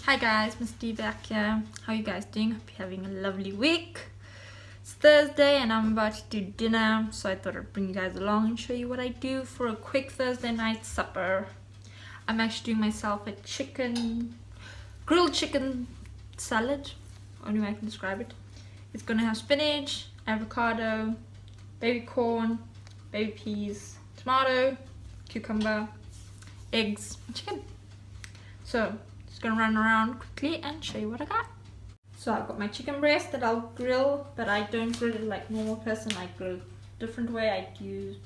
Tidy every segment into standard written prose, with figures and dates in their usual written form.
Hi guys, Miss D back here. How you guys doing? Hope you're having a lovely week. It's Thursday and I'm about to do dinner, so I thought I'd bring you guys along and show you what I do for a quick Thursday night supper. I'm actually doing myself a grilled chicken salad, only way I can describe it. It's gonna have spinach, avocado, baby corn, baby peas, tomato, cucumber, eggs, and chicken. So just gonna run around quickly and show you what I got. So I've got my chicken breast that I'll grill, but I don't grill it like normal person. I grill a different way. I use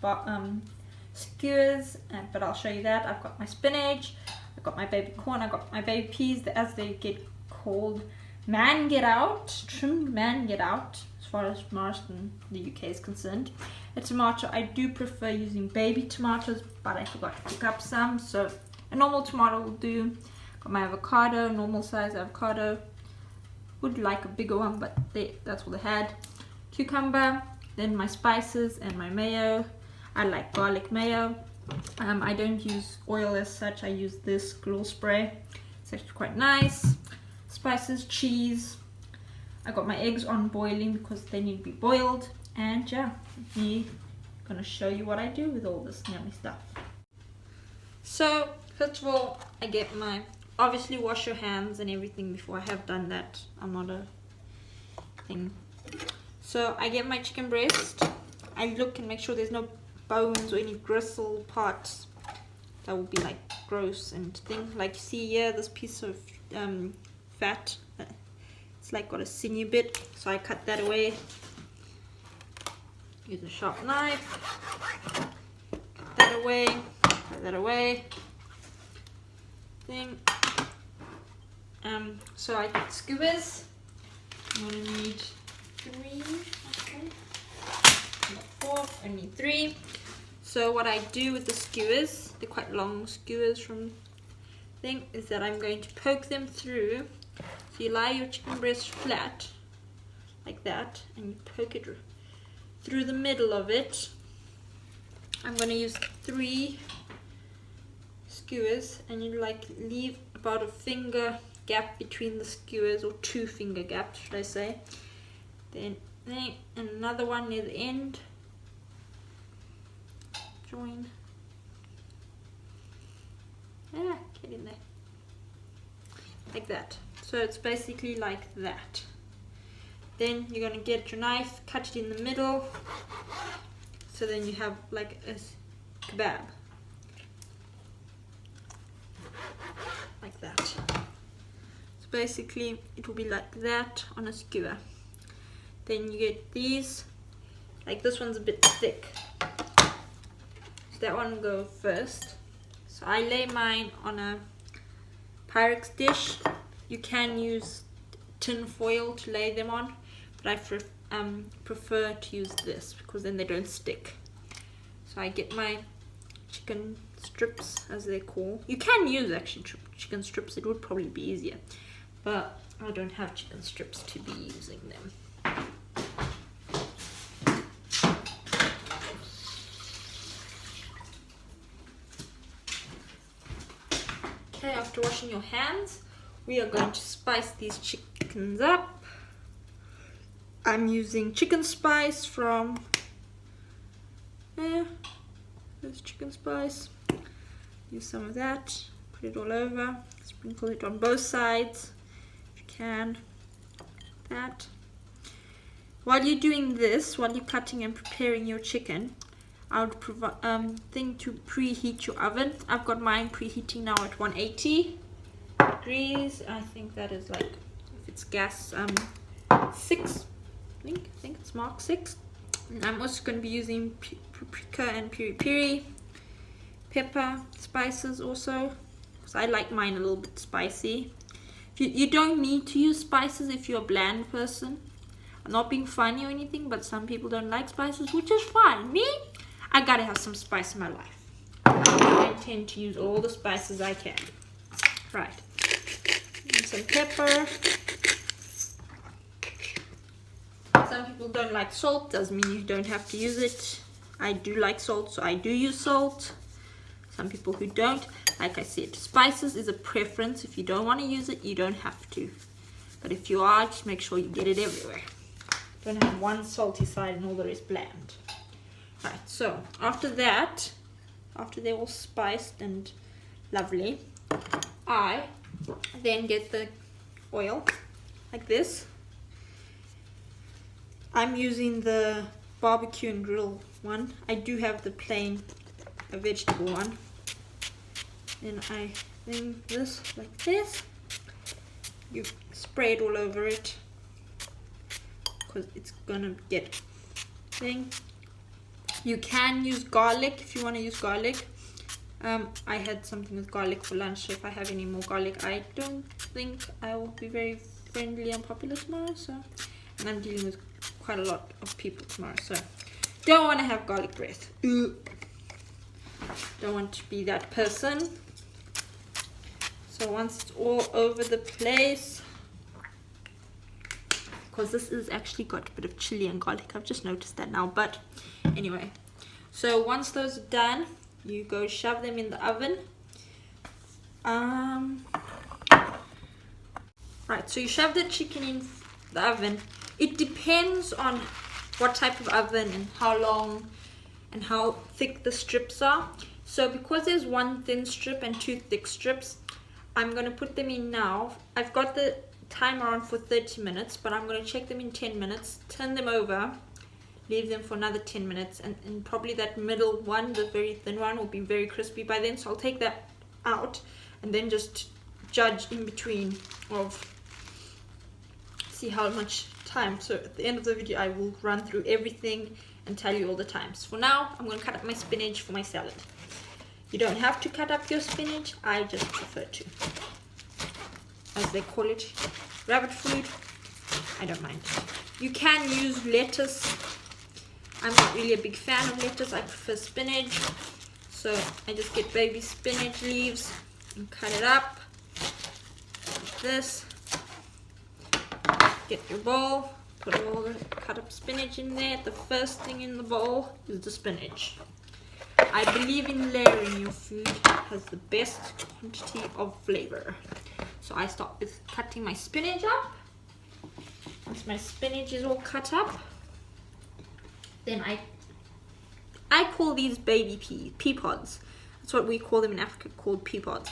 skewers, but I'll show you that. I've got my spinach, I've got my baby corn, I've got my baby peas, as they get called, man get out, trimmed man get out, as far as Marston, the UK is concerned. A tomato, I do prefer using baby tomatoes, but I forgot to pick up some, so a normal tomato will do. Got my avocado, normal size avocado. Would like a bigger one, but that's what they had. Cucumber, then my spices and my mayo. I like garlic mayo. I don't use oil as such. I use this grill spray. It's actually quite nice. Spices, cheese. I got my eggs on boiling because they need to be boiled. And yeah, I'm gonna show you what I do with all this yummy stuff. So first of all, I get my, obviously wash your hands and everything before. I have done that. I'm not a thing. So I get my chicken breast. I look and make sure there's no bones or any gristle parts that will be like gross and thing. Like you see here, this piece of fat, it's like got a sinew bit, so I cut that away. Use a sharp knife. Cut that away. Cut that away. Thing. So I got skewers. I'm gonna need 3. Okay. Not 4. I need 3. So what I do with the skewers, they're quite long skewers from thing, is that I'm going to poke them through. So you lie your chicken breast flat like that, and you poke it through the middle of it. I'm going to use 3 skewers, and you like leave about a finger gap between the skewers, or 2 finger gaps should I say. Then and another one near the end. Join. Yeah, get in there. Like that. So it's basically like that. Then you're going to get your knife, cut it in the middle, so then you have like a kebab. Like that. So basically it will be like that on a skewer. Then you get these, like this one's a bit thick. So that one will go first. So I lay mine on a Pyrex dish. You can use tin foil to lay them on, but I prefer to use this because then they don't stick. So I get my chicken strips, as they're called. You can use actually chicken strips, it would probably be easier, but I don't have chicken strips to be using them. Okay, after washing your hands, we are going to spice these chickens up. I'm using chicken spice from there's chicken spice. Use some of that, put it all over, sprinkle it on both sides if you can. That. While you're doing this, while you're cutting and preparing your chicken, I would thing to preheat your oven. I've got mine preheating now at 180 degrees. I think that is like, if it's gas, 6. I think it's mark 6. And I'm also going to be using paprika and piri piri, pepper, spices also, because I like mine a little bit spicy. You don't need to use spices if you're a bland person. I'm not being funny or anything, but some people don't like spices, which is fine. Me, I gotta have some spice in my life. I tend to use all the spices I can. Right. And some pepper. Some people don't like salt, doesn't mean you don't have to use it. I do like salt, so I do use salt. Some people who don't. Like I said, spices is a preference. If you don't want to use it, you don't have to. But if you are, just make sure you get it everywhere. Don't have one salty side and all the rest bland. Right, so after that, after they're all spiced and lovely, I then get the oil like this. I'm using the barbecue and grill one. I do have the plain vegetable one. Then I bring this like this. You spray it all over it because it's gonna get thing. You can use garlic if you want to use garlic. I had something with garlic for lunch, so if I have any more garlic, I don't think I will be very friendly and popular tomorrow. So, and I'm dealing with quite a lot of people tomorrow, so don't want to have garlic breath. Don't want to be that person. So once it's all over the place, because this is actually got a bit of chili and garlic, I've just noticed that now, but anyway, so once those are done, you go shove them in the oven. Right, so you shove the chicken in the oven. It depends on what type of oven and how long and how thick the strips are. So because there's one thin strip and two thick strips, I'm going to put them in now. I've got the timer on for 30 minutes, but I'm going to check them in 10 minutes, turn them over, leave them for another 10 minutes, and probably that middle one, the very thin one, will be very crispy by then. So I'll take that out and then just judge in between of see how much time. So at the end of the video I will run through everything and tell you all the times. For now, I'm going to cut up my spinach for my salad. You don't have to cut up your spinach, I just prefer to. As they call it, rabbit food, I don't mind. You can use lettuce. I'm not really a big fan of lettuce, I prefer spinach. So I just get baby spinach leaves and cut it up like this. Get your bowl, put all the cut up spinach in there. The first thing in the bowl is the spinach. I believe in layering your food has the best quantity of flavor. So I start with cutting my spinach up. Once my spinach is all cut up, then I call these baby pea pods. That's what we call them in Africa, called pea pods.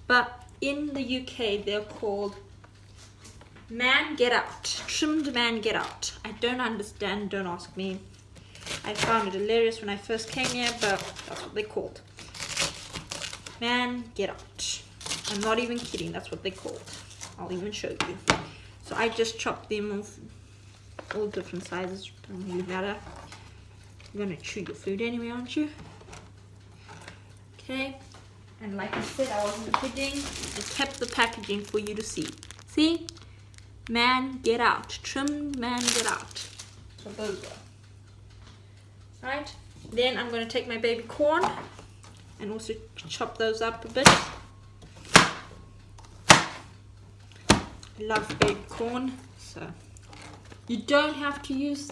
But in the UK, they're called man get out, trimmed man get out. I don't understand, don't ask me. I found it hilarious when I first came here, but that's what they're called. Man get out. I'm not even kidding, that's what they're called. I'll even show you. So I just chopped them off, all different sizes, don't really matter. You're gonna chew your food anyway, aren't you? Okay, and like I said, I wasn't kidding. I kept the packaging for you to see. See? Man get out, trimmed man get out. So those were. Right, then I'm going to take my baby corn and also chop those up a bit. I love baby corn, so you don't have to use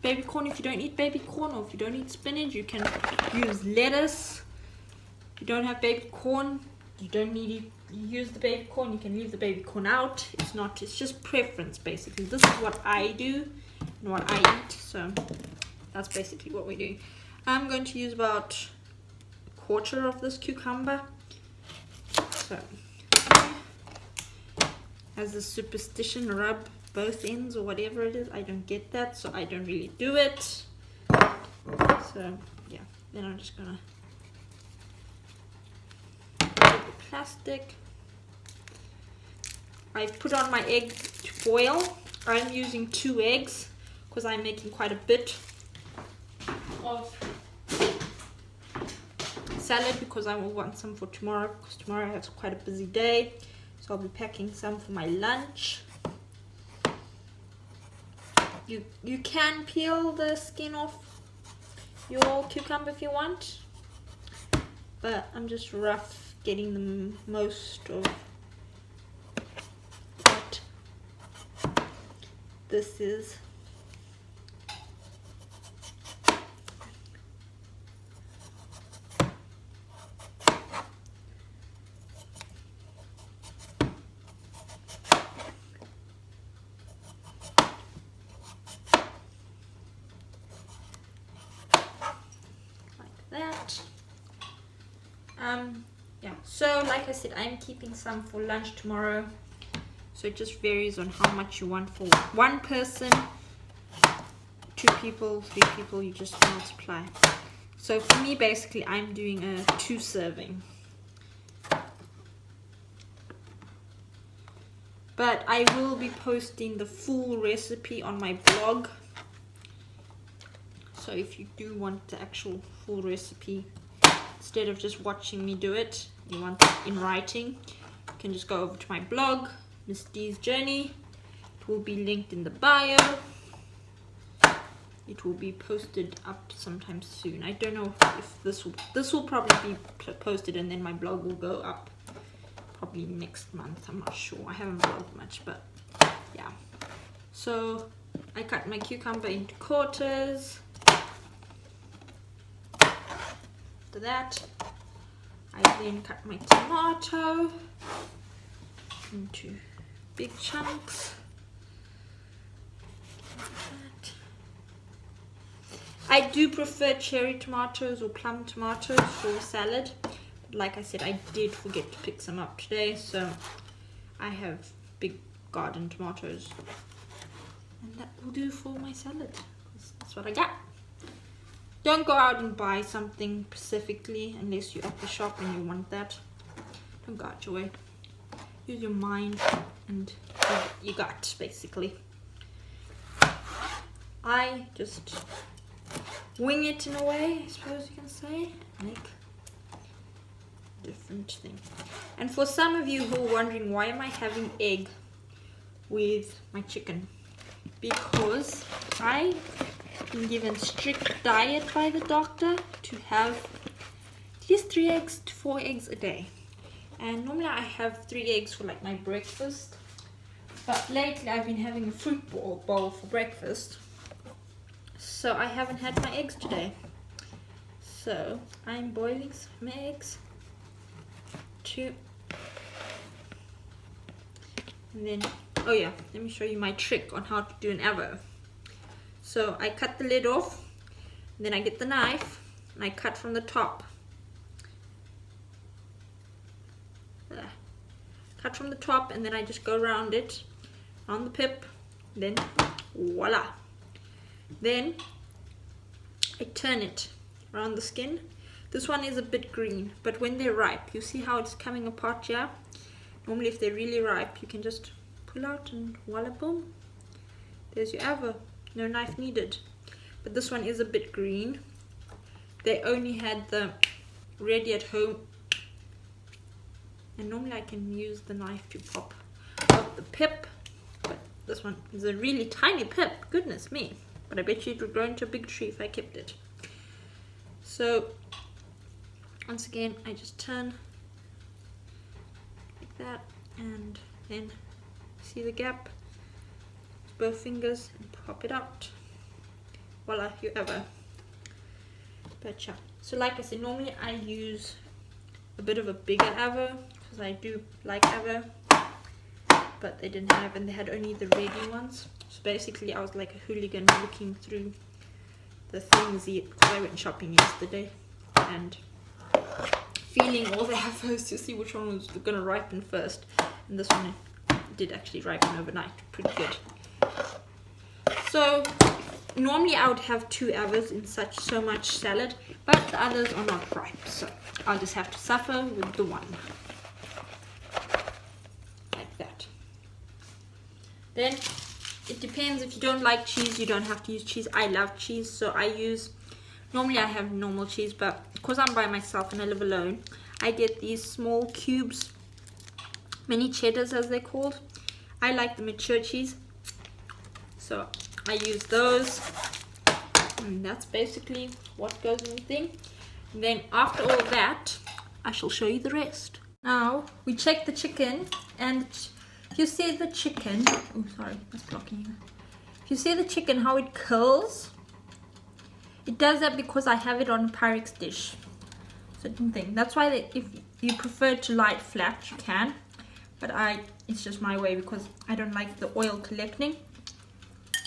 baby corn if you don't eat baby corn, or if you don't eat spinach, you can use lettuce. If you don't have baby corn, you don't need to use the baby corn, you can leave the baby corn out. It's just preference basically. This is what I do and what I eat, so that's basically what we do. I'm going to use about a quarter of this cucumber. So, as a superstition, rub both ends or whatever it is. I don't get that, so I don't really do it. So, yeah. Then I'm just gonna take the plastic. I put on my egg to boil. I'm using 2 eggs because I'm making quite a bit of salad, because I will want some for tomorrow, because tomorrow I have quite a busy day, so I'll be packing some for my lunch. You can peel the skin off your cucumber if you want, but I'm just rough getting the most of what this is. Yeah, so like I said, I'm keeping some for lunch tomorrow. So it just varies on how much you want for one person, 2 people, 3 people, you just multiply. So for me, basically, I'm doing a 2 serving. But I will be posting the full recipe on my blog. So if you do want the actual full recipe, instead of just watching me do it, you want it in writing, you can just go over to my blog, Miss D's Journey. It will be linked in the bio. It will be posted up sometime soon. I don't know if this will probably be posted and then my blog will go up probably next month. I'm not sure. I haven't vlogged much, but yeah. So I cut my cucumber into quarters. After that, I then cut my tomato into big chunks. Like I do prefer cherry tomatoes or plum tomatoes for salad. Like I said, I did forget to pick some up today, so I have big garden tomatoes, and that will do for my salad. That's what I got. Don't go out and buy something specifically unless you're at the shop and you want that. Don't go out your way. Use your mind and you got, basically. I just wing it in a way, I suppose you can say. Make different thing. And for some of you who are wondering, why am I having egg with my chicken? Because I've been given strict diet by the doctor to have at least 3 eggs to 4 eggs a day. And normally I have 3 eggs for like my breakfast, but lately I've been having a fruit bowl for breakfast, so I haven't had my eggs today. So I'm boiling some eggs. 2. And then, oh yeah, let me show you my trick on how to do an avo. So I cut the lid off, and then I get the knife and I cut from the top. Cut from the top, and then I just go around it on the pip, then voila. Then I turn it around the skin. This one is a bit green, but when they're ripe, you see how it's coming apart here? Normally if they're really ripe, you can just pull out and voila, boom. There's your avo. No knife needed. But this one is a bit green. They only had the ready at home. And normally I can use the knife to pop out the pip. But this one is a really tiny pip. Goodness me. But I bet you it would grow into a big tree if I kept it. So once again, I just turn like that, and then see the gap, both fingers, and pop it out. Voila, you avo. But yeah, so like I said, normally I use a bit of a bigger avo because I do like avo, but they didn't have, and they had only the ready ones. So basically I was like a hooligan looking through the things because I went shopping yesterday and feeling all the avos to see which one was going to ripen first, and this one did actually ripen overnight pretty good. So normally I would have 2 avos in so much salad, but the others are not ripe, so I'll just have to suffer with the one like that. Then it depends. If you don't like cheese, you don't have to use cheese. I love cheese, so normally I have normal cheese, but because I'm by myself and I live alone, I get these small cubes, mini cheddars as they're called. I like the mature cheese, so I use those, and that's basically what goes in the thing. And then after all that, I shall show you the rest. Now we check the chicken, and if you see the chicken, oh sorry, that's blocking you. If you see the chicken, how it curls, it does that because I have it on a Pyrex dish. Certain thing. That's why if you prefer to lie it flat, you can. But it's just my way because I don't like the oil collecting.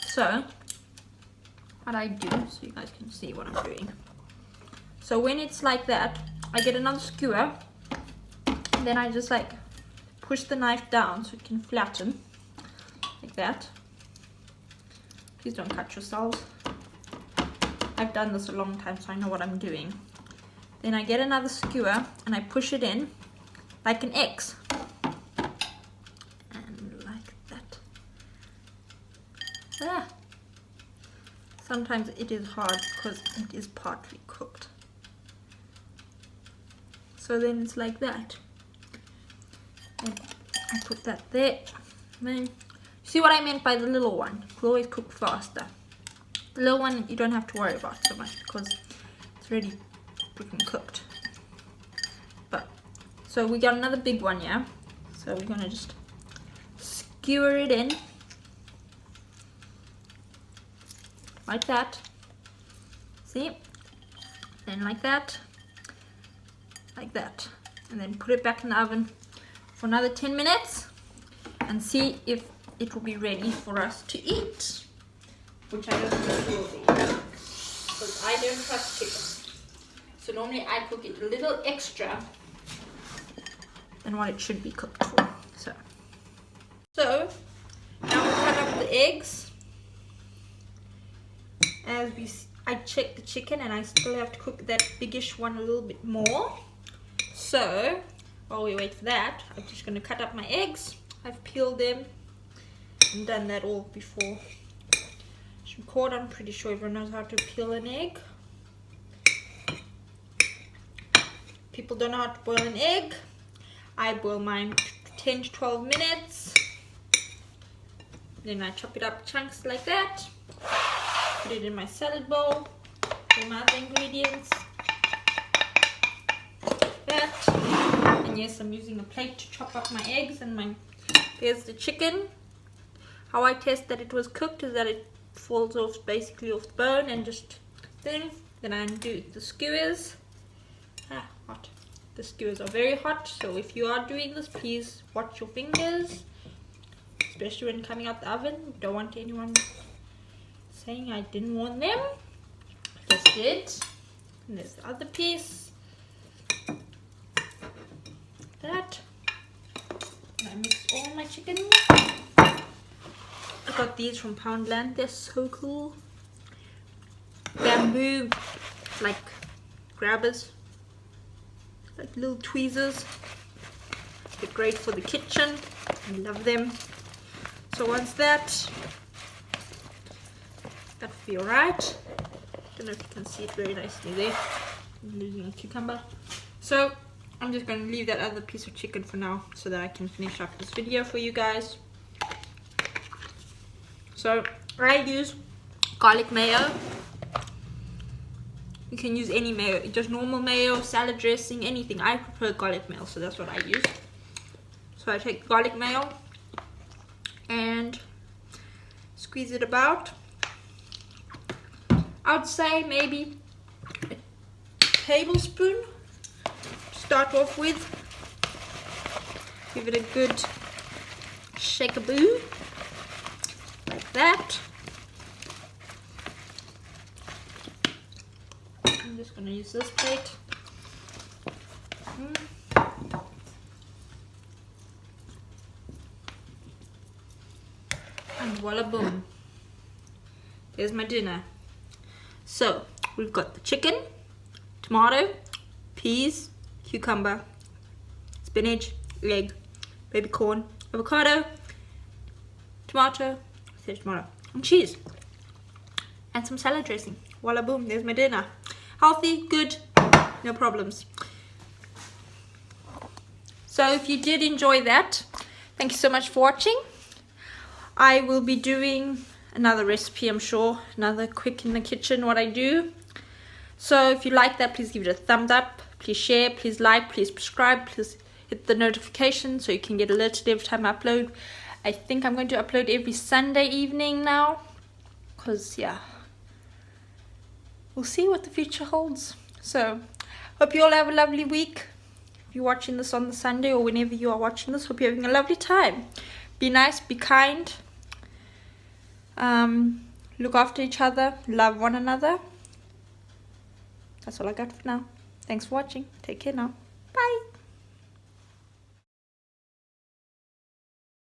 So what I do, so you guys can see what I'm doing. So when it's like that, I get another skewer. Then I just like push the knife down so it can flatten like that. Please don't cut yourselves. I've done this a long time, so I know what I'm doing. Then I get another skewer and I push it in like an X. And like that. Ah. Sometimes it is hard because it is partly cooked. So then it's like that. And I put that there. Then, see what I meant by the little one? It will always cook faster. The little one you don't have to worry about so much because it's already freaking cooked. But so we got another big one, yeah. So we're gonna just skewer it in like that. See? Then like that, and then put it back in the oven for another 10 minutes and see if it will be ready for us to eat, which I don't think it will be because I don't trust chicken. So normally I cook it a little extra than what it should be cooked for. So now we'll cut up the eggs. I checked the chicken and I still have to cook that biggish one a little bit more. So while we wait for that, I'm just going to cut up my eggs. I've peeled them and done that all before. Record, I'm pretty sure everyone knows how to peel an egg. People don't know how to boil an egg. I boil mine 10 to 12 minutes. Then I chop it up chunks like that. Put it in my salad bowl. All my other ingredients. Like that. And yes, I'm using a plate to chop up my eggs and there's the chicken. How I test that it was cooked is that it falls off basically off the bone and just thin. Then I undo the skewers. Hot. The skewers are very hot, so if you are doing this, please watch your fingers, especially when coming out the oven. Don't want anyone saying I didn't warn them. I just did. And there's the other piece. That. And I mix all my chicken. I got these from Poundland. They're so cool. Bamboo, like grabbers, like little tweezers. They're great for the kitchen. I love them. So once that will be alright. Don't know if you can see it very nicely there. I'm losing a cucumber. So I'm just going to leave that other piece of chicken for now so that I can finish up this video for you guys. So I use garlic mayo. You can use any mayo, just normal mayo, salad dressing, anything. I prefer garlic mayo, so that's what I use. So I take garlic mayo and squeeze it about. I would say maybe a tablespoon to start off with. Give it a good shake-a-boo. Like that. I'm just going to use this plate. And voila boom. There's my dinner. So we've got the chicken, tomato, peas, cucumber, spinach, egg, baby corn, avocado, tomato, and cheese, and some salad dressing. Voila boom, there's my dinner. Healthy, good, no problems. So if you did enjoy that, thank you so much for watching. I will be doing another recipe, I'm sure, another quick in the kitchen what I do. So if you like that, please give it a thumbs up, please share, please like, please subscribe, please hit the notification so you can get alerted every time I upload. I think I'm going to upload every Sunday evening now, because yeah, we'll see what the future holds. So hope you all have a lovely week. If you're watching this on the Sunday or whenever you are watching this, hope you're having a lovely time. Be nice, be kind, look after each other, love one another. That's all I got for now. Thanks for watching. Take care now.